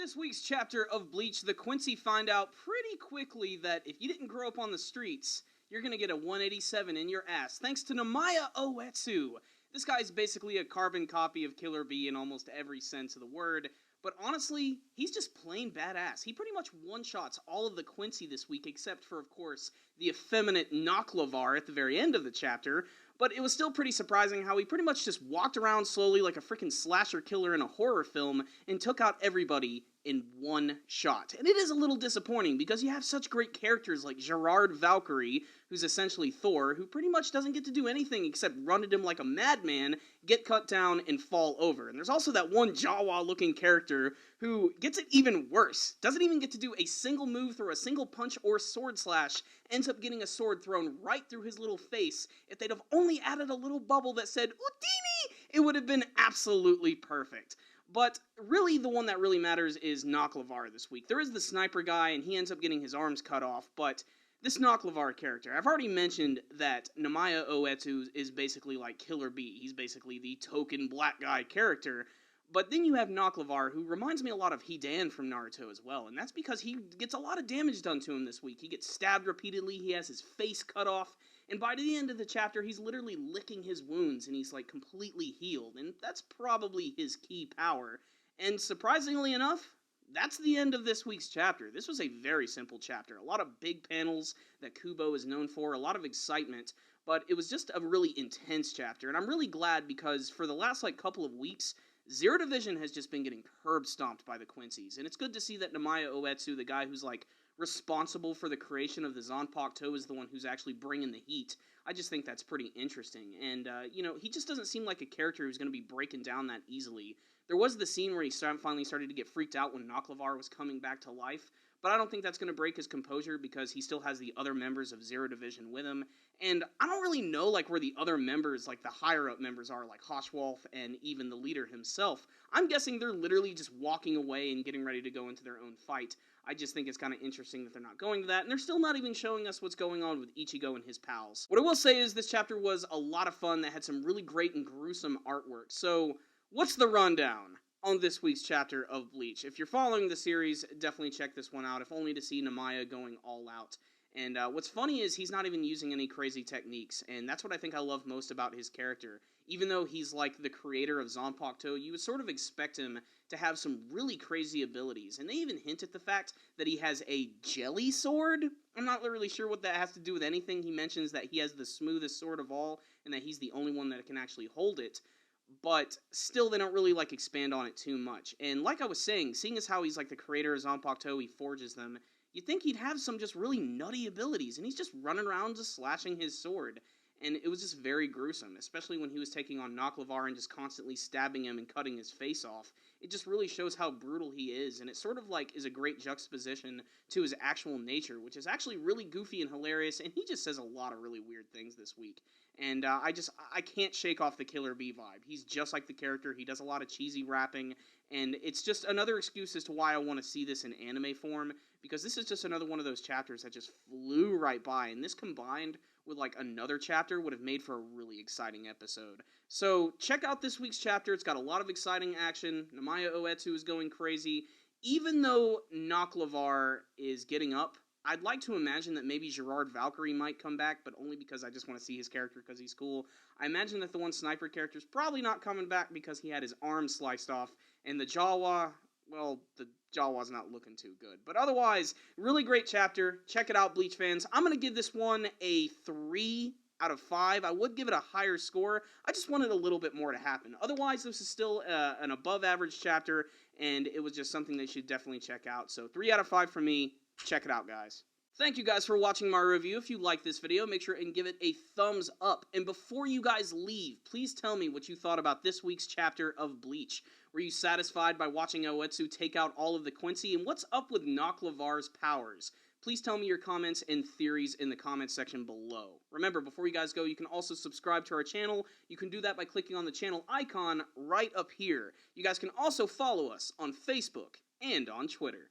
This week's chapter of Bleach, the Quincy find out pretty quickly that if you didn't grow up on the streets, you're gonna get a 187 in your ass, thanks to Namaya Oetsu. This guy's basically a carbon copy of Killer Bee in almost every sense of the word, but honestly, he's just plain badass. He pretty much one-shots all of the Quincy this week, except for, of course, the effeminate Lavar at the very end of the chapter, but it was still pretty surprising how he pretty much just walked around slowly like a freaking slasher killer in a horror film and took out everybody in one shot. And it is a little disappointing because you have such great characters like Gerard Valkyrie, who's essentially Thor, who pretty much doesn't get to do anything except run at him like a madman, get cut down, and fall over. And there's also that one Jawa-looking character who gets it even worse. Doesn't even get to do a single move, throw a single punch or sword slash, ends up getting a sword thrown right through his little face. If they'd have only added a little bubble that said, "Udini!" it would have been absolutely perfect. But really, the one that really matters is Lavar this week. There is the sniper guy, and he ends up getting his arms cut off, but this Lavar character, I've already mentioned that Namaya Oetsu is basically like Killer Bee. He's basically the token black guy character. But then you have Lavar, who reminds me a lot of Hidan from Naruto as well, and that's because he gets a lot of damage done to him this week. He gets stabbed repeatedly, he has his face cut off, and by the end of the chapter, he's literally licking his wounds, and he's, like, completely healed, and that's probably his key power. And surprisingly enough, that's the end of this week's chapter. This was a very simple chapter. A lot of big panels that Kubo is known for, a lot of excitement, but it was just a really intense chapter, and I'm really glad because for the last, couple of weeks, Zero Division has just been getting curb-stomped by the Quincy's, and it's good to see that Namaya Oetsu, the guy who's, responsible for the creation of the Zanpakuto, is the one who's actually bringing the heat. I just think that's pretty interesting, and, he just doesn't seem like a character who's going to be breaking down that easily. There was the scene where he finally started to get freaked out when Lavar was coming back to life, but I don't think that's going to break his composure because he still has the other members of Zero Division with him, and I don't really know, where the other members, the higher-up members are, like Hoshwolf and even the leader himself. I'm guessing they're literally just walking away and getting ready to go into their own fight. I just think it's kind of interesting that they're not going to that, and they're still not even showing us what's going on with Ichigo and his pals. What I will say is this chapter was a lot of fun that had some really great and gruesome artwork, so what's the rundown on this week's chapter of Bleach? If you're following the series, definitely check this one out, if only to see Namaya going all out. And what's funny is he's not even using any crazy techniques, and that's what I think I love most about his character. Even though he's like the creator of Zanpakuto, you would sort of expect him to have some really crazy abilities, and they even hint at the fact that he has a jelly sword. I'm not really sure what that has to do with anything. He mentions that he has the smoothest sword of all, and that he's the only one that can actually hold it. But still, they don't really, expand on it too much. And like I was saying, seeing as how he's, the creator of Zanpakuto, he forges them, you'd think he'd have some just really nutty abilities, and he's just running around just slashing his sword. And it was just very gruesome, especially when he was taking on Lavar and just constantly stabbing him and cutting his face off. It just really shows how brutal he is, and it sort of, is a great juxtaposition to his actual nature, which is actually really goofy and hilarious, and he just says a lot of really weird things this week. And I can't shake off the Killer Bee vibe. He's just like the character, he does a lot of cheesy rapping, and it's just another excuse as to why I want to see this in anime form, because this is just another one of those chapters that just flew right by, and this combined with, another chapter would have made for a really exciting episode. So, check out this week's chapter. It's got a lot of exciting action. Namaya Oetsu is going crazy. Even though Lavar is getting up, I'd like to imagine that maybe Gerard Valkyrie might come back, but only because I just want to see his character because he's cool. I imagine that the one sniper character is probably not coming back because he had his arm sliced off, and the Jawa, well, the Jawa's not looking too good. But otherwise, really great chapter. Check it out, Bleach fans. I'm going to give this one a 3 out of 5. I would give it a higher score. I just wanted a little bit more to happen. Otherwise, this is still an above-average chapter, and it was just something that you should definitely check out. So 3 out of 5 for me. Check it out, guys. Thank you guys for watching my review. If you like this video, make sure and give it a thumbs up. And before you guys leave, please tell me what you thought about this week's chapter of Bleach. Were you satisfied by watching Oetsu take out all of the Quincy? And what's up with Lavar's powers? Please tell me your comments and theories in the comments section below. Remember, before you guys go, you can also subscribe to our channel. You can do that by clicking on the channel icon right up here. You guys can also follow us on Facebook and on Twitter.